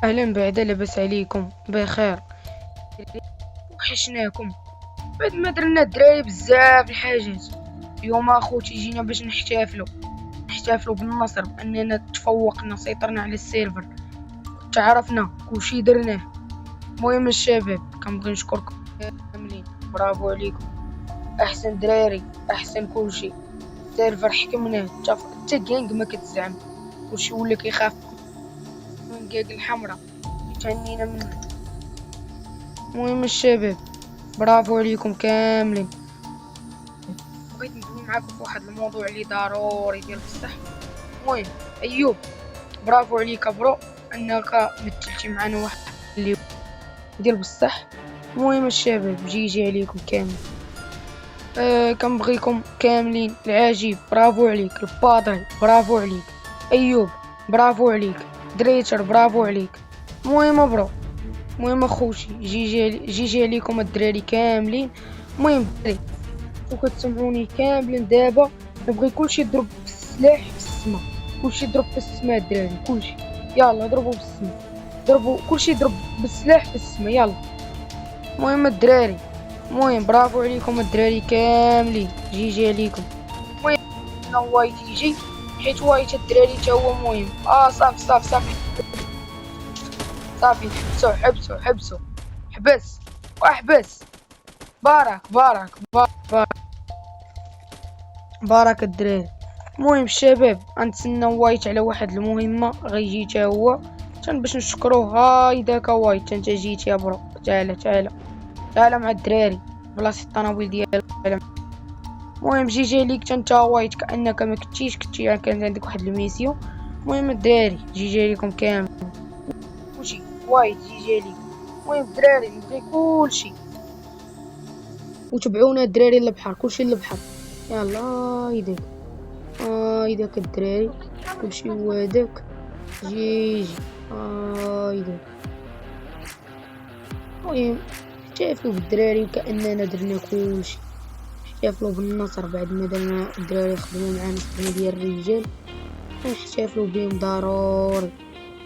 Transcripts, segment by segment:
أهلا بعدا، لاباس عليكم بخير؟ وحشناكم. بعد ما درنا الدراري بزاف الحاجات. اليوم اخوتي جينا باش نحتفلوا بالنصر باننا تفوقنا، سيطرنا على السيرفر، تعرفنا كلشي درناه. المهم الشباب كنبغي نشكركم كاملين، برافو عليكم، احسن دراري، احسن كلشي. السيرفر حكمناه، حتى كينغ ما كتزعم، كلشي ولا كيخاف من كاك الحمراء، تهنينا منه. المهم الشباب برافو عليكم كاملين. بغيت ندوي معاكم في واحد الموضوع اللي ضروري ديال بصح. المهم ايوب، برافو عليك برو انك مثلتي معنا واحد اللي ديال بصح. المهم الشباب جي عليكم كامل. كنبغيكم كاملين. العجيب برافو عليك، البادري برافو عليك، ايوب برافو عليك، دريتر برافو عليك. المهم برو، المهم اخوتي جي عليكم الدراري كاملين. المهم الدراري وكتسمعوني كاملين دابا، نبغي كلشي يضرب في السلاح في السما، كلشي يضرب في السما الدراري كلشي، يلا ضربوا في السما، ضربوا كلشي يضرب بالسلاح في السما يلا. المهم الدراري، المهم برافو عليكم الدراري كاملين، جي عليكم. المهم انا وايت يجي، حيت وايت الدراري تا هو مهم. صافي صافي، حبسوا حبس واحبس. بارك بارك الدراري. المهم الشباب غنتسناو وايت على واحد المهمة، غيجي تا هو تن باش نشكروه. هاي داك وايت انت جيتي يا برو، تعال مع الدراري بلاصة الطنابيل ديالك. المهم جي ليك انت وايت، كأنك ما كنتي يعني كانت عندك واحد الميسيون. المهم الدراري جي ليكم كامل كلشي، وايت جي ليك. المهم الدراري نبغي كلشي وتبعونا الدراري للبحر، كلشي للبحر يلا. يدك داك الدراري كلشي هو هداك، جي داك. المهم احتفلوا بالدراري وكأننا درنا كلشي، احتفلوا بالنصر بعد ما درنا الدراري خدموا معانا خدمة ديال الرجال، نحتفلوا بهم ضروري.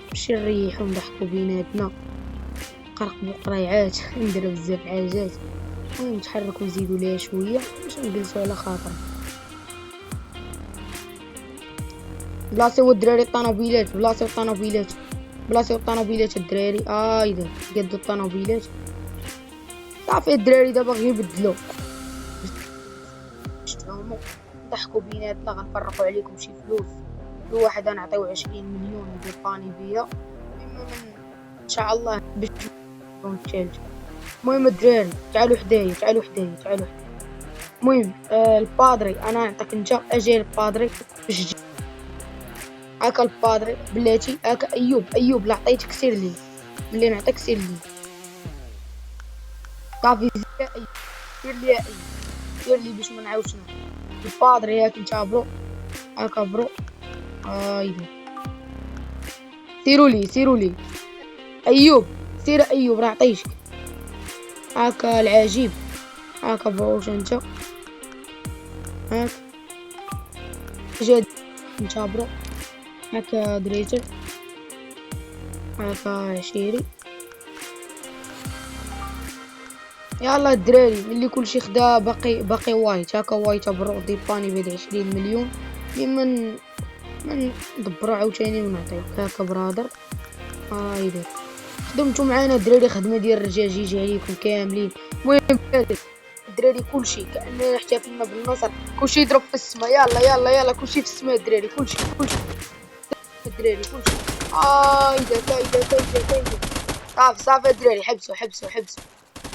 نمشي نريحو نضحكوا بيناتنا، نقرقبوا قريعات نديرو بزاف حاجات. المهم نتحركوا نزيدوا ليها شويه باش نجلسوا على خاطر. بلاصيو الدراري الطنابيلات، بلاصيو الطنابيلات الدراري. اذا قدوا الطنابيلات صافي الدراري دابا غير يبدلوا نتفاهموا نضحكوا بيناتنا. غنفرقوا عليكم شي فلوس، كل واحد غنعطيو 20 مليون ندير باني بيا. المهم ان شاء الله باش نتشالج. المهم الدراري تعالوا حدايا. المهم البادري انا نعطيك انت، اجي البادري باش تجي. هاكا البادري بلاتي، هاكا ايوب لا عطيتك سير لي، ملي نعطيك سير لي صافي. سير لي سير لي باش ما نعاودش البادري. ياك انت برو، هاكا برو. ايوا سيروا لي ايوب، سير ايوب راه عطيتك. هاكا العجيب، هاكا بروش انت، هاك جاد انت برو، هاكا دريتر، هاكا عشيري. يلا الدراري ملي كلشي خدا باقي وايت. هاكا وايت برو ديباني بهاد 20 مليون من ندبرو عاوتاني ونعطيوك. هاكا برادر. هايدا خدمتو معانا الدراري خدمه ديال الرجال، جي عليكم كاملين. المهم الدراري كلشي كأننا احتفلنا بالنصر، كلشي يضرب في السما يلا كلشي في السما الدراري كلشي الدراري كلشي. كايدا صافي الدراري حبسوا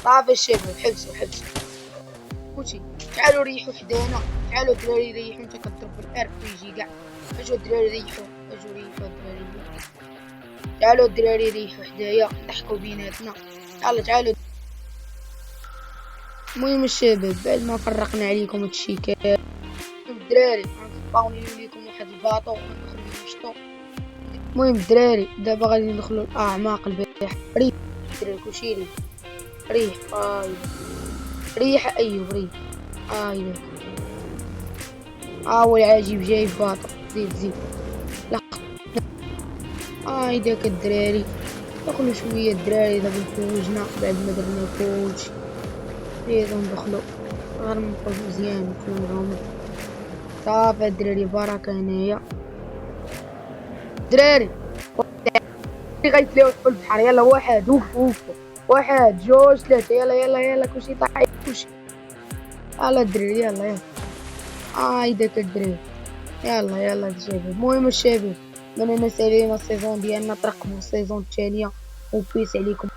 صافي الشباب حبسوا كلشي. تعالوا ريحوا حدانا، تعالوا الدراري ريحوا، انت كتضرب الار بي جي كاع. اجوا الدراري ريحوا الدراري، تعالوا الدراري ريحوا حدايا ضحكوا بيناتنا يلا تعالوا. المهم الشباب بعد ما فرقنا عليكم هادشي كامل الدراري غنسباونيو ليكم واحد الباطو وندخلو نشطو. المهم الدراري دابا غادي ندخلو لاعماق البحر. ريح الدراري كلشي ريح ريح ايوب ريح. هو العجيب جايب باطو، زيد لا. داك الدراري دخلوا شويه الدراري دابا تفوجنا بعد ما درنا كلشي. بدينا ندخلو غنمطو مزيان ندخلو نغامض. صافي الدراري بركة هنايا. دراري غيتلاو في البحر. يلا واحد وقفوا، واحد جوج ثلاثة. يلا كلشي طايح كلشي. يلا الدراري يلا. هايداك الدراري. يلا الشباب. المهم الشباب، من هنا سالينا السيزون ديالنا، ترقبوا السيزون الثانية وبيس عليكم.